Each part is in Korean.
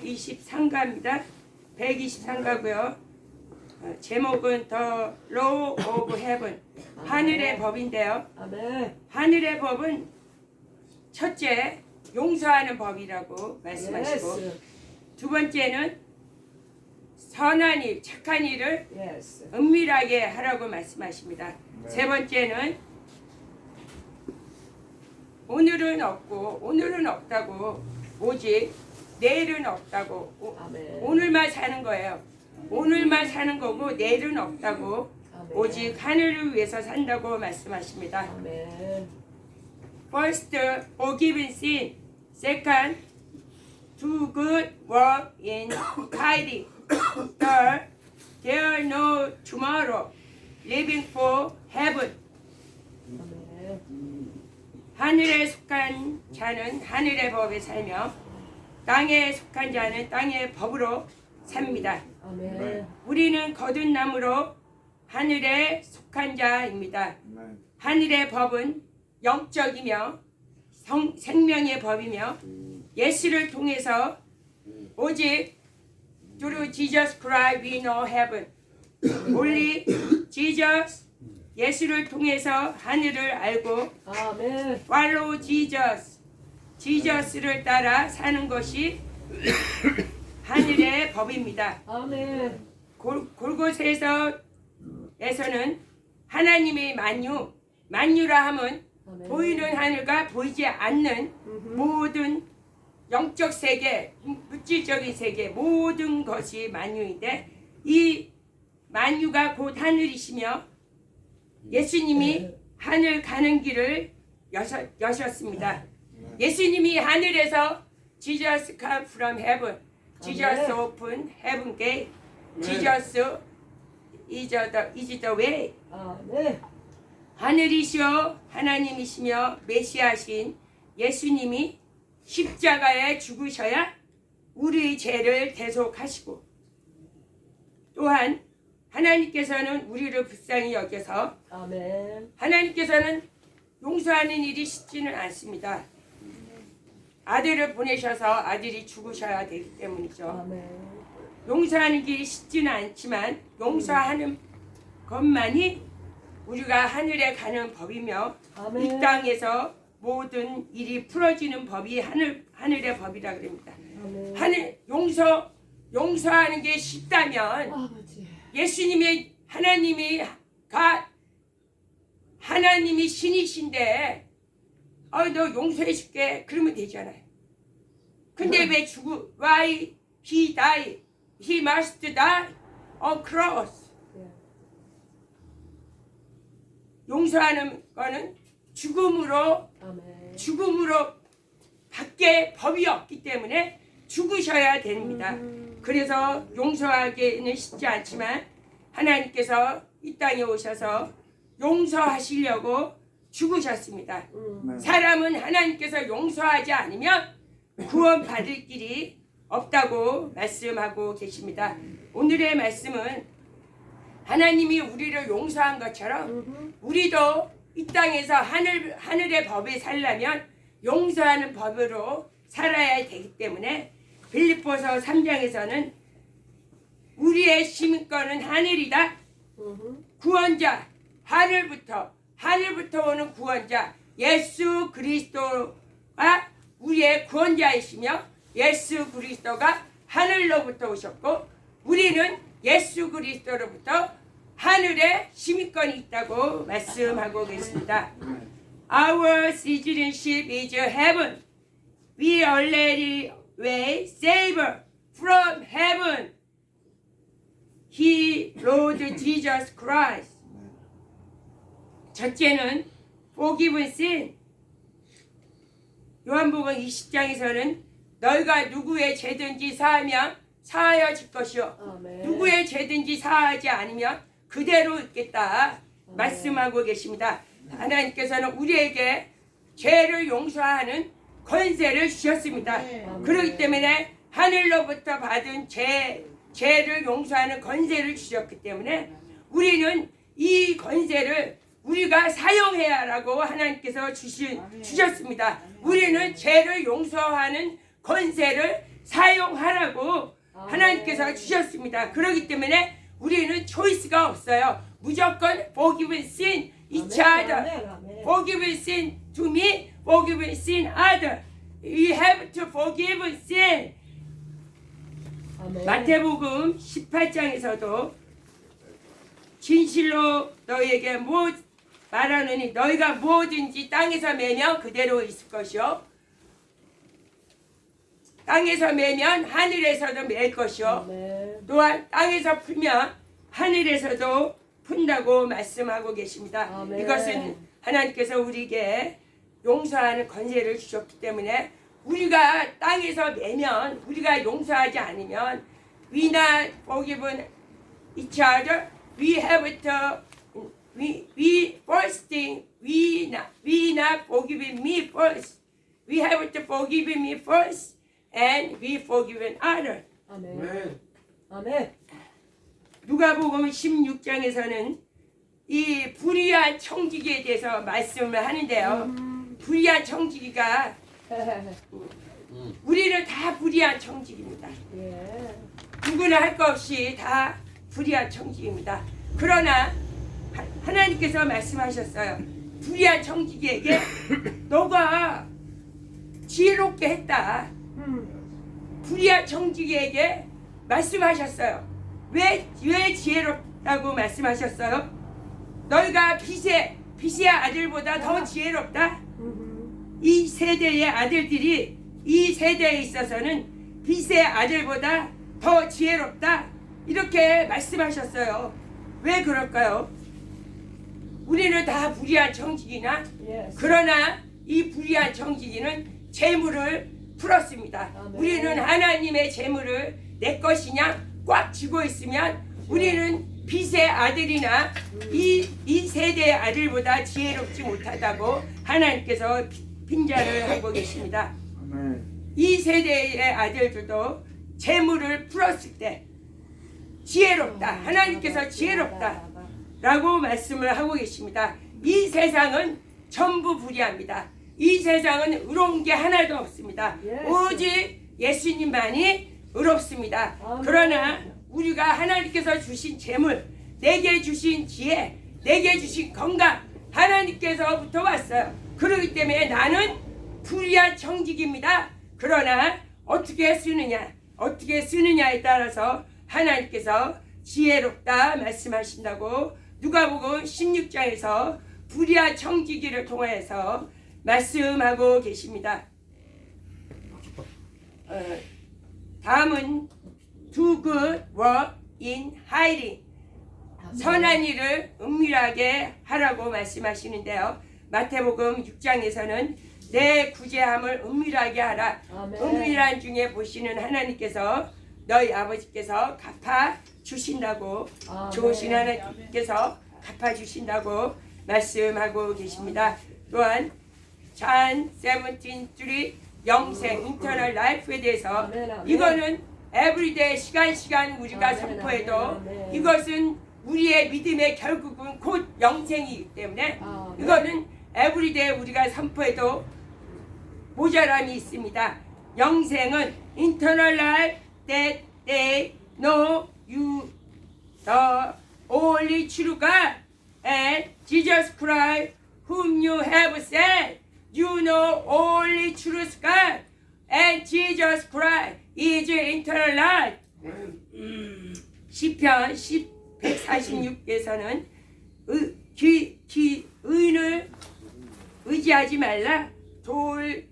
123가입니다. 123가고요. 제목은 The Law of Heaven, 하늘의 법인데요. 하늘의 법은 첫째, 용서하는 법이라고 말씀하시고, 두 번째는 선한 일, 착한 일을 은밀하게 하라고 말씀하십니다. 세 번째는 오늘은 없고 오늘은 없다고, 오직 내일은 없다고, 오늘만 사는 거예요. 오늘만 사는 거고 내일은 없다고, 오직 하늘을 위해서 산다고 말씀하십니다. First, forgiving sin. Second, do good work in hiding. Third, there no tomorrow. Living for heaven. 하늘에 속한 자는 하늘의 법에 살며 땅에 속한 자는 땅의 법으로 삽니다. 우리는 거둔 나무로 하늘에 속한 자입니다. 하늘의 법은 영적이며 생명의 법이며 예수를 통해서 오직 through Jesus Christ we know heaven. Only Jesus, 예수를 통해서 하늘을 알고 follow Jesus, 지저스를 따라 사는 것이 하늘의 법입니다. 골고새에서는 하나님의 만유라 함은 보이는 하늘과 보이지 않는 모든 영적 세계, 물질적인 세계, 모든 것이 만유인데, 이 만유가 곧 하늘이시며 예수님이 하늘 가는 길을 여셨습니다. 예수님이 하늘에서 Jesus come from heaven, Jesus open heaven gate, Jesus is the way. 하늘이시여 하나님이시며 메시아신 예수님이 십자가에 죽으셔야 우리의 죄를 대속하시고, 또한 하나님께서는 우리를 불쌍히 여겨서 하나님께서는 용서하는 일이 쉽지는 않습니다. 아들을 보내셔서 아들이 죽으셔야 되기 때문이죠. 용서하는 길이 쉽지는 않지만 용서하는 것만이 우리가 하늘에 가는 법이며 이 땅에서 모든 일이 풀어지는 법이 하늘의 법이라 그럽니다. 용서하는 게 쉽다면 예수님의 하나님이 신이신데 너 용서해 줄게 그러면 되잖아요. 근데 왜 why he died? He must die on cross. 용서하는 거는 죽음으로 밖에 법이 없기 때문에 죽으셔야 됩니다. 그래서 용서하기는 쉽지 않지만 하나님께서 이 땅에 오셔서 용서하시려고 죽으셨습니다. 사람은 하나님께서 용서하지 않으면 구원받을 길이 없다고 말씀하고 계십니다. 오늘의 말씀은 하나님이 우리를 용서한 것처럼 우리도 이 땅에서 하늘의 법에 살려면 용서하는 법으로 살아야 되기 때문에 빌립보서 3장에서는 우리의 시민권은 하늘이다. 구원자, 하늘부터 오는 구원자 예수 그리스도가 우리의 구원자이시며 예수 그리스도가 하늘로부터 오셨고 우리는 예수 그리스도로부터 하늘에 시민권이 있다고 말씀하고 계십니다. Our citizenship is heaven. We already were saved from heaven. He, Lord Jesus Christ. 첫째는 forgiven sin. 요한복음 20장에서는 너희가 누구의 죄든지 사하면 사하여질 것이요 누구의 죄든지 사하지 않으면 그대로 있겠다 말씀하고 계십니다. 하나님께서는 우리에게 죄를 용서하는 권세를 주셨습니다. 그렇기 때문에 하늘로부터 받은 죄를 용서하는 권세를 주셨기 때문에 우리는 이 권세를 우리가 사용해야 하라고 하나님께서 주셨습니다. 우리는 죄를 용서하는 권세를 사용하라고 하나님께서 주셨습니다. 그렇기 때문에 우리는 초이스가 없어요. 무조건 forgive sin each other. forgive sin to me, forgive sin other. We have to forgive sin. 마태복음 18장에서도 진실로 너희에게 말하느니 너희가 뭐든지 땅에서 매면 그대로 있을 것이요 땅에서 매면 하늘에서도 맬 것이요 또한 땅에서 풀면 하늘에서도 푼다고 말씀하고 계십니다. 아멘. 이것은 하나님께서 우리에게 용서하는 권세를 주셨기 때문에 우리가 땅에서 매면 우리가 용서하지 않으면 we not forgiven each other. We have to we first thing we not forgiving me first. We have to forgive me first and we forgiven other. 아멘. 아멘. 누가복음 16장에서는 이 불의한 청지기에 대해서 말씀을 하는데요. 불의한 청지기가 우리는 다 불의한 청지기입니다. 예. 누구나 할 것 없이 다 불의한 청지기입니다. 그러나 하나님께서 말씀하셨어요. 불의한 청지기에게 너가 지혜롭게 했다. 불의한 청지기에게 말씀하셨어요. 왜 지혜롭다고 말씀하셨어요? 너희가 빛의 아들보다 더 지혜롭다. 이 세대의 아들들이 이 세대에 있어서는 빛의 아들보다 더 지혜롭다. 이렇게 말씀하셨어요. 왜 그럴까요? 우리는 다 불의한 청지기나 그러나 이 불의한 청지기는 재물을 풀었습니다. 우리는 하나님의 재물을 내 것이냐 꽉 쥐고 있으면 우리는 빛의 아들이나 이 세대의 아들보다 지혜롭지 못하다고 하나님께서 빈자를 하고 계십니다. 이 세대의 아들들도 재물을 풀었을 때 지혜롭다. 하나님께서 지혜롭다 라고 말씀을 하고 계십니다. 이 세상은 전부 불의합니다. 이 세상은 의로운 게 하나도 없습니다. 오직 예수님만이 의롭습니다. 그러나 우리가 하나님께서 주신 재물, 내게 주신 지혜, 내게 주신 건강 하나님께서부터 왔어요. 그렇기 때문에 나는 불의한 청지기입니다. 그러나 어떻게 쓰느냐에 따라서 하나님께서 지혜롭다 말씀하신다고 누가복음 16장에서 불의한 청지기를 통해서 말씀하고 계십니다. 다음은 do good work in hiding. 선한 일을 은밀하게 하라고 말씀하시는데요. 마태복음 6장에서는 내 구제함을 은밀하게 하라. 은밀한 중에 보시는 하나님께서 너희 아버지께서 갚아 주신다고 좋으신 하나님께서 갚아 주신다고 말씀하고 계십니다. 또한 John 17:3 영생 인터널 라이프에 대해서 이거는 에브리데이 시간 우리가 선포해도 이것은 우리의 믿음의 결국은 곧 영생이기 때문에 이거는 에브리데이 우리가 선포해도 모자람이 있습니다. 영생은 internal life that they know you the only true God and Jesus Christ whom you have sent. You know only true God and Jesus Christ is eternal life. 시편 146에서는 의인을 의지하지 말라. 도울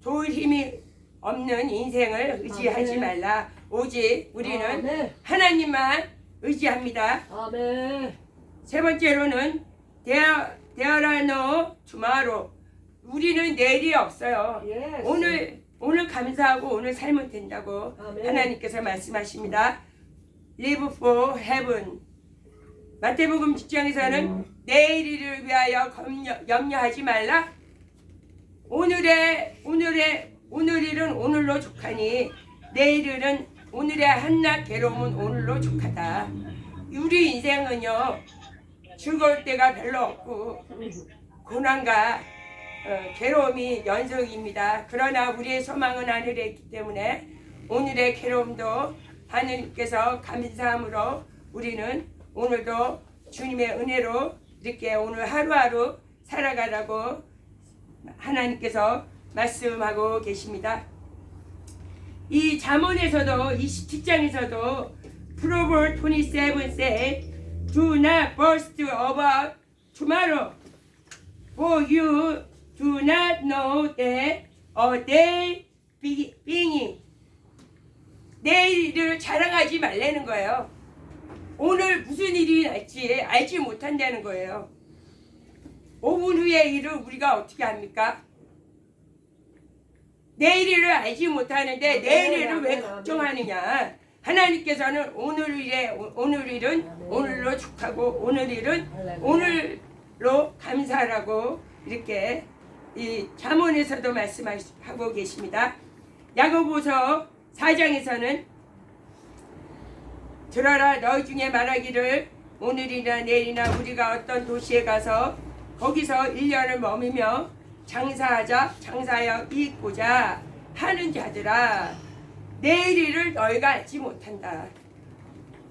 힘이 없는 인생을 의지하지 말라. 오직 우리는 하나님만 의지합니다. 세 번째로는 there are no tomorrow. 우리는 내일이 없어요. 오늘 감사하고 오늘 살면 된다고 하나님께서 말씀하십니다. Live for heaven. 마태복음 6장에서는 내일을 위하여 염려하지 말라. 오늘의 일은 오늘로 족하니 내일은 오늘의 한낱 괴로움은 오늘로 족하다. 우리 인생은요 즐거울 때가 별로 없고 고난과 괴로움이 연속입니다. 그러나 우리의 소망은 하늘에 있기 때문에 오늘의 괴로움도 하느님께서 감사함으로 우리는 오늘도 주님의 은혜로 이렇게 오늘 하루하루 살아가라고 하나님께서 말씀하고 계십니다. 이 잠언에서도 27장에서도 Proverbs 27 say, Do not boast about tomorrow, for you do not know that a day beginning. 내일을 자랑하지 말라는 거예요. 오늘 무슨 일이 날지 알지 못한다는 거예요. 5분 후의 일을 우리가 어떻게 합니까? 내일을 알지 못하는데 내일 일을 왜 걱정하느냐? 하나님께서는 오늘 일은 오늘로 축하고 오늘 일은 오늘로 감사하라고 이렇게 이 잠언에서도 말씀하고 계십니다. 야고보서 4장에서는 들어라 너희 중에 말하기를 오늘이나 내일이나 우리가 어떤 도시에 가서 거기서 1년을 머무며 장사하여 이익 보자 하는 자들아 내일 일을 너희가 알지 못한다.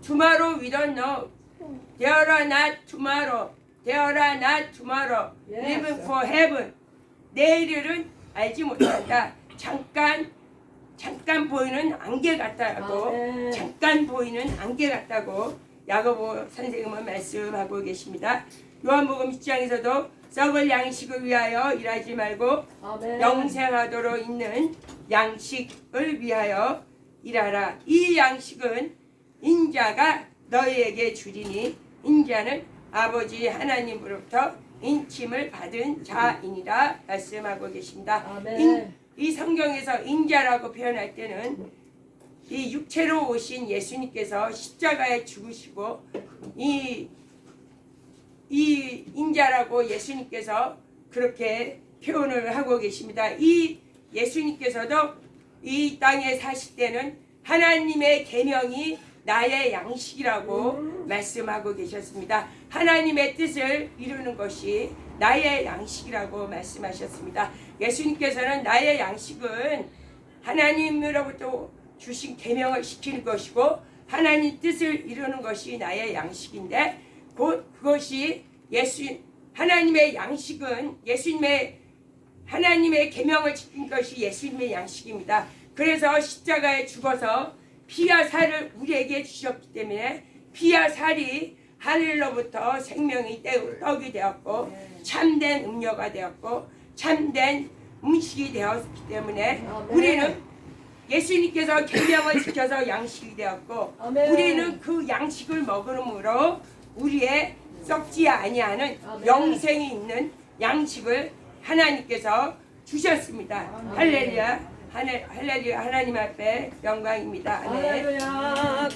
Tomorrow we don't know. There are not tomorrow. There are not tomorrow. Living for heaven. 내일 일은 알지 못한다. 잠깐 보이는 안개 같다고 잠깐 보이는 안개 같다고 야고보 선생님은 말씀하고 계십니다. 요한복음 10장에서도 썩을 양식을 위하여 일하지 말고 영생하도록 있는 양식을 위하여 일하라. 이 양식은 인자가 너희에게 주리니 인자는 아버지 하나님으로부터 인침을 받은 자이니라 말씀하고 계십니다. 이 성경에서 인자라고 표현할 때는 이 육체로 오신 예수님께서 십자가에 죽으시고 이 인자라고 예수님께서 그렇게 표현을 하고 계십니다. 이 예수님께서도 이 땅에 사실 때는 하나님의 계명이 나의 양식이라고 말씀하고 계셨습니다. 하나님의 뜻을 이루는 것이 나의 양식이라고 말씀하셨습니다. 예수님께서는 나의 양식은 하나님으로부터 주신 계명을 지키는 것이고 하나님 뜻을 이루는 것이 나의 양식인데 그것이 하나님의 양식은 하나님의 계명을 지킨 것이 예수님의 양식입니다. 그래서 십자가에 죽어서 피와 살을 우리에게 주셨기 때문에 피와 살이 하늘로부터 생명의 떡이 되었고 참된 음료가 되었고 참된 음식이 되었기 때문에 우리는 예수님께서 계명을 지켜서 양식이 되었고 우리는 그 양식을 먹음으로 우리의 썩지 아니하는 영생이 있는 양식을 하나님께서 주셨습니다. 할렐루야. 할렐루야. 하나님 앞에 영광입니다. 아멘. 할렐루야.